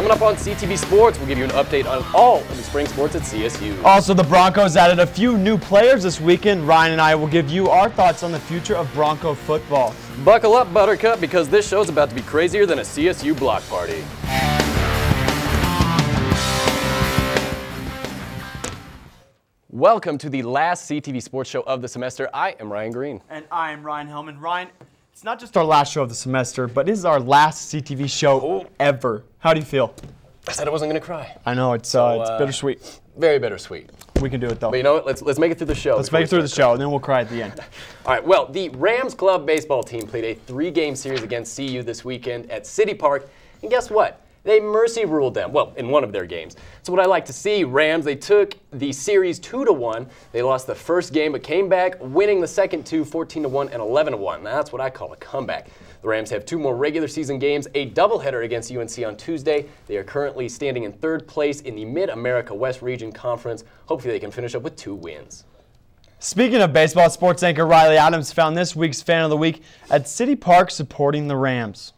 Coming up on CTV Sports, we'll give you an update on all of the spring sports at CSU. Also, the Broncos added a few new players this weekend. Ryan and I will give you our thoughts on the future of Bronco football. Buckle up, Buttercup, because this show's about to be crazier than a CSU block party. Welcome to the last CTV Sports show of the semester. I am Ryan Green. And I am Ryan Hellman. Ryan, it's not just our last show of the semester, but it is our last CTV show ever. How do you feel? I said I wasn't going to cry. I know, it's bittersweet. Very bittersweet. We can do it, though. But you know what? Let's make it through the show. Let's make it through the show, and then we'll cry at the end. All right, well, the Rams Club baseball team played a 3-game series against CU this weekend at City Park, and guess what? They mercy ruled them, well, in one of their games. So what I like to see, Rams, they took the series 2-1. They lost the first game, but came back, winning the second two, 14-1 and 11-1. Now, that's what I call a comeback. The Rams have 2 more regular season games, a doubleheader against UNC on Tuesday. They are currently standing in 3rd place in the Mid-America West Region Conference. Hopefully they can finish up with 2 wins. Speaking of baseball, sports anchor Riley Adams found this week's Fan of the Week at City Park supporting the Rams.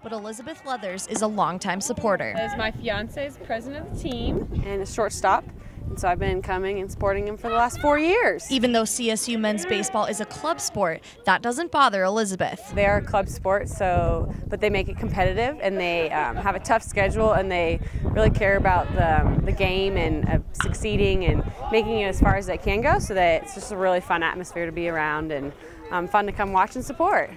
But Elizabeth Leathers is a longtime supporter. As my fiance is president of the team and a shortstop, and so I've been coming and supporting him for the last 4 years. Even though CSU men's baseball is a club sport, that doesn't bother Elizabeth. They are a club sport, but they make it competitive, and they have a tough schedule, and they really care about the game and succeeding and making it as far as they can go, so that it's just a really fun atmosphere to be around and fun to come watch and support.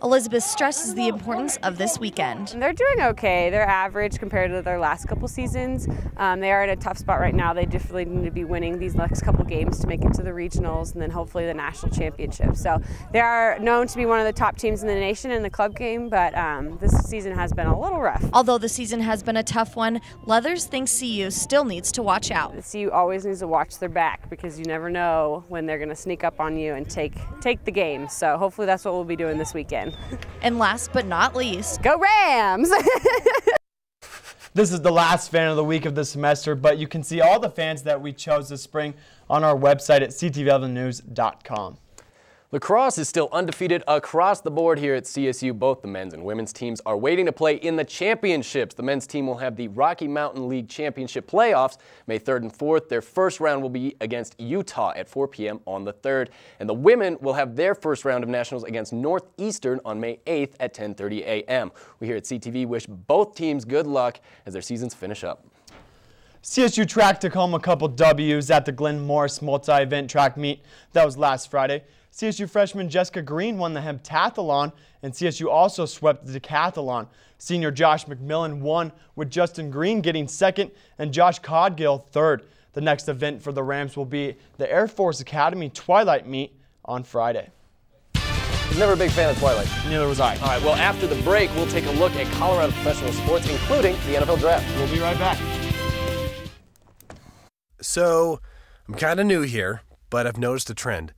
Elizabeth stresses the importance of this weekend. They're doing okay. They're average compared to their last couple seasons. They are in a tough spot right now. They definitely need to be winning these next couple games to make it to the regionals and then hopefully the national championship. So they are known to be one of the top teams in the nation in the club game, but this season has been a little rough. Although the season has been a tough one, Leathers thinks CU still needs to watch out. CU always needs to watch their back because you never know when they're going to sneak up on you and take the game. So hopefully that's what we'll be doing this weekend. And last but not least, go Rams! This is the last Fan of the Week of the semester, but you can see all the fans that we chose this spring on our website at ctvnews.com. Lacrosse is still undefeated across the board here at CSU. Both the men's and women's teams are waiting to play in the championships. The men's team will have the Rocky Mountain League Championship playoffs May 3rd and 4th. Their first round will be against Utah at 4 p.m. on the 3rd. And the women will have their first round of nationals against Northeastern on May 8th at 10:30 a.m. We here at CTV wish both teams good luck as their seasons finish up. CSU track took home a couple W's at the Glenn Morris multi-event track meet. That was last Friday. CSU freshman Jessica Green won the heptathlon, and CSU also swept the decathlon. Senior Josh McMillan won, with Justin Green getting 2nd and Josh Codgill 3rd. The next event for the Rams will be the Air Force Academy Twilight Meet on Friday. Never a big fan of Twilight. Neither was I. All right, well, after the break, we'll take a look at Colorado professional sports, including the NFL Draft. We'll be right back. So, I'm kind of new here, but I've noticed a trend.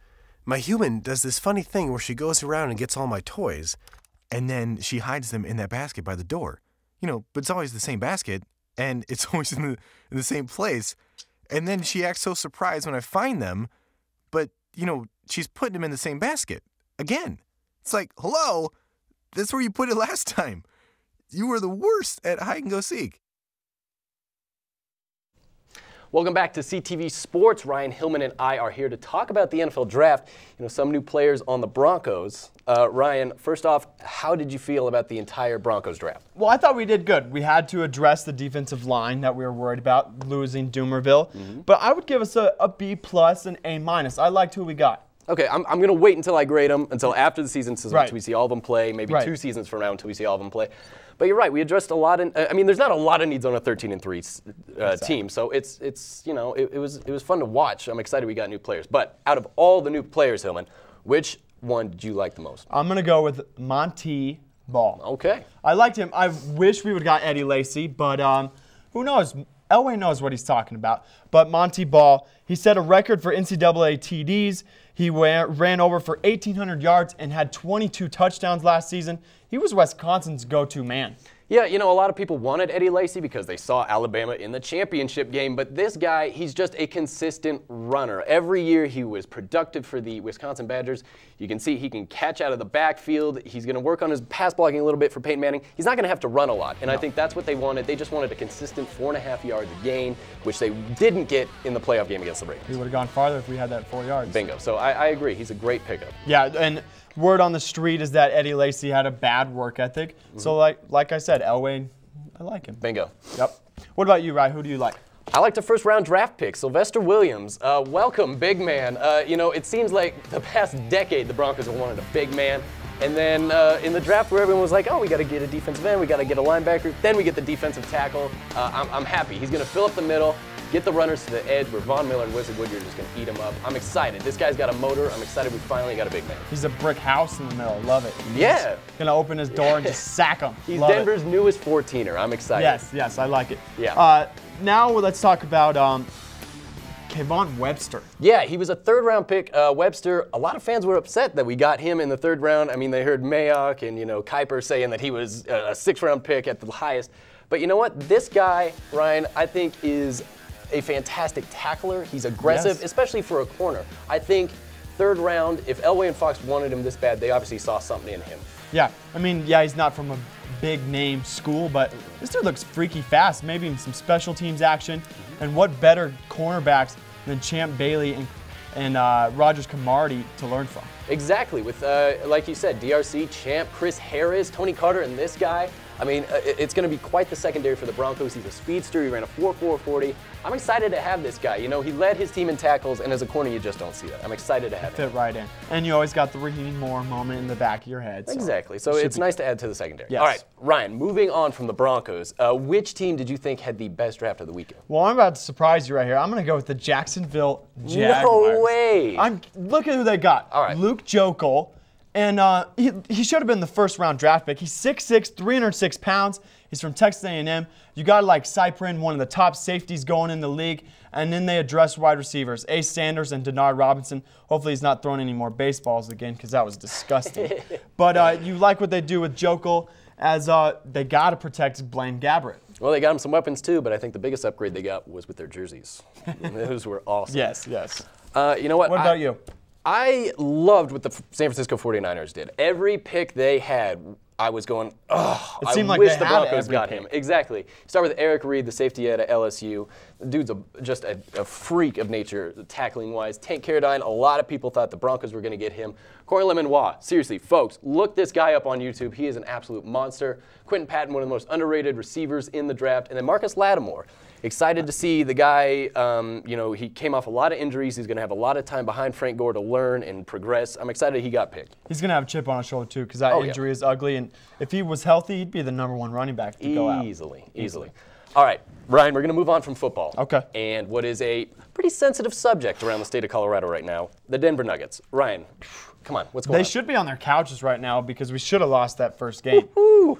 My human does this funny thing where she goes around and gets all my toys, and then she hides them in that basket by the door. You know, but it's always the same basket, and it's always in the same place. And then she acts so surprised when I find them, but, you know, she's putting them in the same basket. Again. It's like, hello, that's where you put it last time. You were the worst at hide and go seek. Welcome back to CTV Sports. Ryan Hillman and I are here to talk about the NFL Draft. You know, some new players on the Broncos. Ryan, first off, how did you feel about the entire Broncos draft? Well, I thought we did good. We had to address the defensive line that we were worried about, losing Doomerville. But I would give us a B+ and A-. I liked who we got. Okay, I'm going to wait until I grade them, until after the season, until we see all of them play, maybe 2 seasons from now until we see all of them play. But you're right, we addressed a lot. I mean, there's not a lot of needs on a 13-3 team, so it's you know, it was fun to watch. I'm excited we got new players. But out of all the new players, Hillman, which one did you like the most? I'm going to go with Monty Ball. Okay. I liked him. I wish we would have got Eddie Lacy, but who knows? Elway knows what he's talking about. But Monty Ball, he set a record for NCAA TDs. He ran over for 1,800 yards and had 22 touchdowns last season. He was Wisconsin's go-to man. Yeah, you know, a lot of people wanted Eddie Lacy because they saw Alabama in the championship game, but this guy, he's just a consistent runner. Every year he was productive for the Wisconsin Badgers. You can see he can catch out of the backfield. He's going to work on his pass blocking a little bit for Peyton Manning. He's not going to have to run a lot, and I think that's what they wanted. They just wanted a consistent 4.5 yards a gain, which they didn't get in the playoff game against the Ravens. We would have gone farther if we had that 4 yards. Bingo. So I agree. He's a great pickup. Yeah, and word on the street is that Eddie Lacy had a bad work ethic. So like I said, Elway, I like him. Bingo. Yep. What about you, Ryan? Who do you like? I like the first-round draft pick, Sylvester Williams. Welcome, big man. You know, it seems like the past decade the Broncos have wanted a big man. And then in the draft where everyone was like, oh, we got to get a defensive end, we got to get a linebacker, then we get the defensive tackle. I'm happy. He's going to fill up the middle, get the runners to the edge where Von Miller and Wesley Woodyard are just going to eat him up. I'm excited. This guy's got a motor. I'm excited we finally got a big man. He's a brick house in the middle. Love it. Yeah. Going to open his door and just sack him. He's Love Denver's newest 14er. I'm excited. Yes, I like it. Yeah. Now let's talk about Kayvon Webster. Yeah, he was a third-round pick. Webster, a lot of fans were upset that we got him in the third round. I mean, they heard Mayock and, you know, Kuiper saying that he was a sixth-round pick at the highest. But you know what? This guy, Ryan, I think is a fantastic tackler. He's aggressive, especially for a corner. I think third round, if Elway and Fox wanted him this bad, they obviously saw something in him. Yeah, I mean, yeah, he's not from a big-name school, but this dude looks freaky fast, maybe in some special teams action. And what better cornerbacks than Champ Bailey and Rogers Camardi to learn from? Exactly, with, like you said, DRC, Champ, Chris Harris, Tony Carter, and this guy. I mean, it's going to be quite the secondary for the Broncos. He's a speedster. He ran a 4.4 40. I'm excited to have this guy. You know, he led his team in tackles, and as a corner, you just don't see that. I'm excited to have him. Fit right in. And you always got the Raheem Moore moment in the back of your head. So exactly. So it's nice to add to the secondary. Yes. All right, Ryan, moving on from the Broncos, which team did you think had the best draft of the weekend? Well, I'm about to surprise you right here. I'm going to go with the Jacksonville Jaguars. No way. Look at who they got. All right. Luke Joeckel. And he should have been the first-round draft pick. He's 6'6", 306 pounds. He's from Texas A&M. You got like Cyprin, one of the top safeties going in the league. And then they address wide receivers, Ace Sanders and Denard Robinson. Hopefully he's not throwing any more baseballs again because that was disgusting. But you like what they do with Joeckel as they got to protect Blaine Gabbert. Well, they got him some weapons too, but I think the biggest upgrade they got was with their jerseys. Those were awesome. Yes. You know what? What about you? I loved what the San Francisco 49ers did. Every pick they had, I was going, oh, it seemed I like wish they the had Broncos every got pick. him. Exactly. Start with Eric Reed, the safety at LSU. The dude's just a freak of nature, tackling-wise. Tank Carradine, a lot of people thought the Broncos were going to get him. Corey Lemanois, seriously, folks, look this guy up on YouTube. He is an absolute monster. Quentin Patton, one of the most underrated receivers in the draft. And then Marcus Lattimore. Excited to see the guy, you know, he came off a lot of injuries. He's going to have a lot of time behind Frank Gore to learn and progress. I'm excited he got picked. He's going to have a chip on his shoulder, too, because that injury is ugly. And if he was healthy, he'd be the #1 running back to go out. Easily. All right, Ryan, we're going to move on from football. Okay. And what is a pretty sensitive subject around the state of Colorado right now, the Denver Nuggets. Ryan, come on, what's going on? They should be on their couches right now because we should have lost that first game.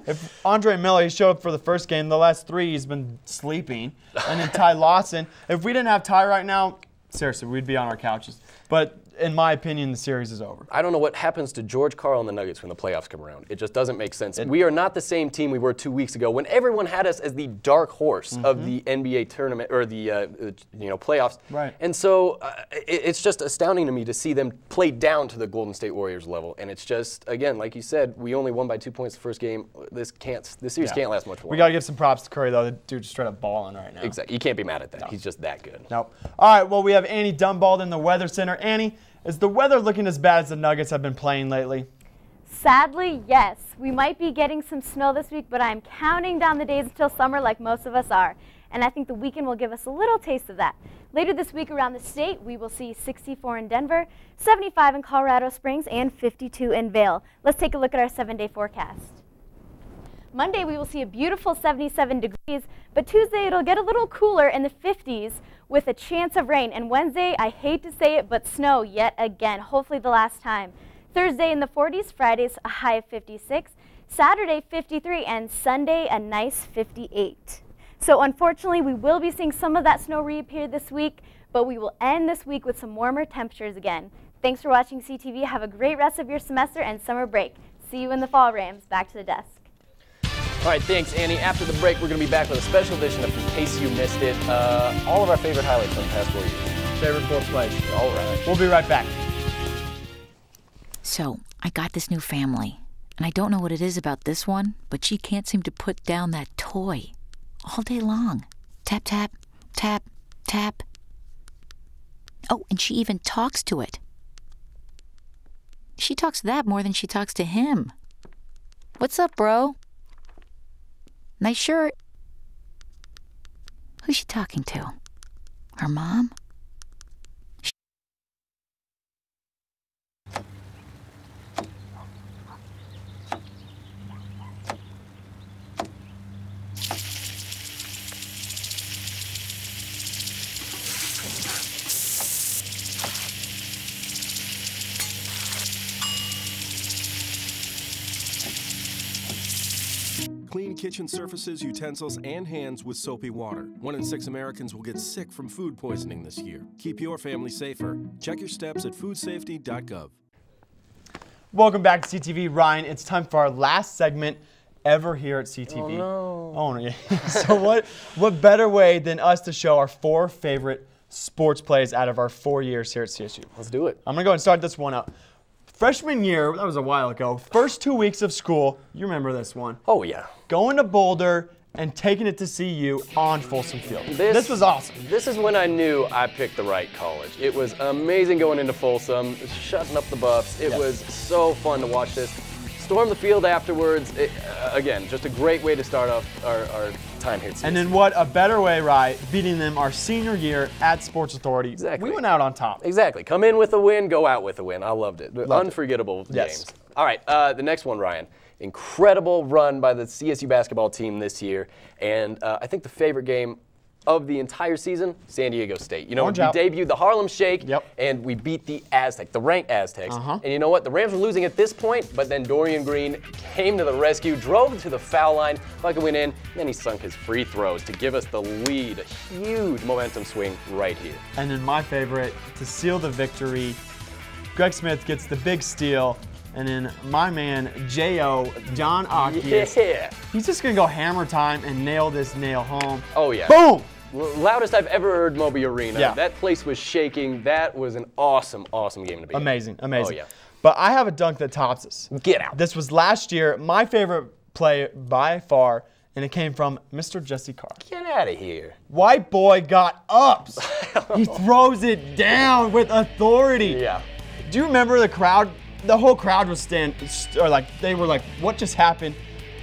If Andre Miller, he showed up for the first game, the last 3 he's been sleeping. And then Ty Lawson, if we didn't have Ty right now, seriously, we'd be on our couches. But in my opinion, the series is over. I don't know what happens to George Karl and the Nuggets when the playoffs come around. It just doesn't make sense. We are not the same team we were 2 weeks ago when everyone had us as the dark horse of the NBA tournament or the playoffs. Right. And so it's just astounding to me to see them play down to the Golden State Warriors level. And it's just, again, like you said, we only won by 2 points the first game. This series can't last much longer. We got to give some props to Curry, though. The dude's straight up balling right now. Exactly. You can't be mad at that. No. He's just that good. Nope. All right, well, we have Annie Dumbauld in the Weather Center. Annie, is the weather looking as bad as the Nuggets have been playing lately? Sadly, yes. We might be getting some snow this week, but I'm counting down the days until summer like most of us are. And I think the weekend will give us a little taste of that. Later this week around the state, we will see 64 in Denver, 75 in Colorado Springs, and 52 in Vail. Let's take a look at our 7-day forecast. Monday, we will see a beautiful 77 degrees, but Tuesday, it'll get a little cooler in the 50s with a chance of rain. And Wednesday, I hate to say it, but snow yet again, hopefully the last time. Thursday in the 40s, Friday's a high of 56, Saturday 53, and Sunday a nice 58. So unfortunately, we will be seeing some of that snow reappear this week, but we will end this week with some warmer temperatures again. Thanks for watching CTV. Have a great rest of your semester and summer break. See you in the fall, Rams. Back to the desk. All right, thanks, Annie. After the break, we're going to be back with a special edition of In Case You Missed It. All of our favorite highlights from the past 4 years. Favorite 4 plays. All right. We'll be right back. So, I got this new family, and I don't know what it is about this one, but she can't seem to put down that toy all day long. Tap, tap, tap, tap. Oh, and she even talks to it. She talks to that more than she talks to him. What's up, bro? Nice shirt. Who's she talking to? Her mom? Clean kitchen surfaces, utensils, and hands with soapy water. 1 in 6 Americans will get sick from food poisoning this year. Keep your family safer. Check your steps at foodsafety.gov. Welcome back to CTV. Ryan, it's time for our last segment ever here at CTV. Oh, no. Yeah. So what better way than us to show our 4 favorite sports plays out of our 4 years here at CSU? Let's do it. I'm going to go and start this one out. Freshman year, that was a while ago, first 2 weeks of school, you remember this one. Oh, yeah. Going to Boulder and taking it to CU on Folsom Field. This was awesome. This is when I knew I picked the right college. It was amazing going into Folsom, shutting up the Buffs. It was so fun to watch this. Storm the field afterwards. Again, just a great way to start off our time here at CSU. And then what a better way, right, beating them our senior year at Sports Authority. Exactly. We went out on top. Exactly. Come in with a win, go out with a win. I loved it. Unforgettable Yes. games. All right, the next one, Ryan. Incredible run by the CSU basketball team this year. And I think the favorite game of the entire season, San Diego State. You know, we debuted the Harlem Shake, and we beat the Aztecs, the ranked Aztecs. And you know what? The Rams were losing at this point, but then Dorian Green came to the rescue, drove to the foul line, Bucket went in, and then he sunk his free throws to give us the lead. A huge momentum swing right here. And then my favorite, to seal the victory, Greg Smith gets the big steal. And then my man, J.O., John Akias, he's just going to go hammer time and nail this nail home. Oh, yeah. Boom! Loudest I've ever heard Moby Arena. Yeah. That place was shaking. That was an awesome, awesome game to be Amazing, in. amazing. Oh, yeah. But I have a dunk that tops us. Get out. This was last year, my favorite play by far, and it came from Mr. Jesse Carr. Get out of here. White boy got ups. He throws it down with authority. Yeah. Do you remember the crowd? The whole crowd was they were like, what just happened?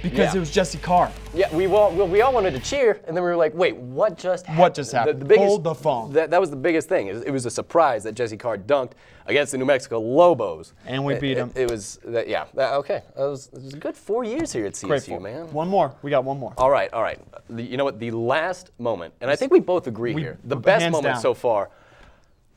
Because it was Jesse Carr. Yeah, we all wanted to cheer, and then we were like, wait, what just happened? What just happened? Hold the phone. That was the biggest thing. It was a surprise that Jesse Carr dunked against the New Mexico Lobos. And we beat them. It was, okay. It was a good 4 years here at CSU, man. One more. We got one more. All right. You know what? The last moment, and I think we both agree here, the best moment so far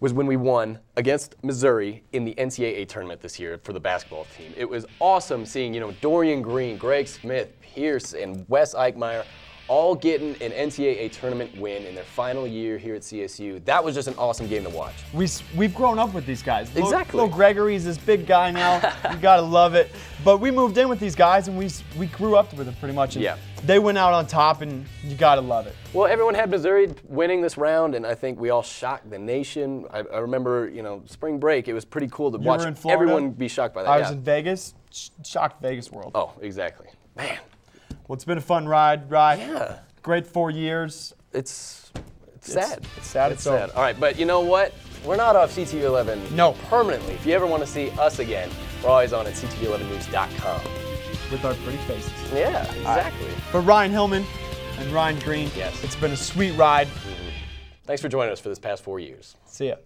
was when we won against Missouri in the NCAA tournament this year for the basketball team. It was awesome seeing, Dorian Green, Greg Smith, Pierce, and Wes Eichmeyer all getting an NCAA tournament win in their final year here at CSU. That was just an awesome game to watch. We've grown up with these guys. Exactly. Little Gregory's this big guy now. You gotta love it. But we moved in with these guys, and we grew up with them pretty much. And they went out on top, and you gotta love it. Well, everyone had Missouri winning this round, and I think we all shocked the nation. I remember, spring break, it was pretty cool to watch everyone be shocked by that. I was in Vegas, shocked Vegas world. Oh, exactly. Man. Well, it's been a fun ride. Yeah. Great 4 years. It's sad. It's sad. It's sad. All right, but you know what? We're not off CTV 11 permanently. If you ever want to see us again, we're always on at CTV11news.com. With our pretty faces. Yeah, exactly. Right. For Ryan Hillman and Ryan Green, it's been a sweet ride. Thanks for joining us for this past 4 years. See ya.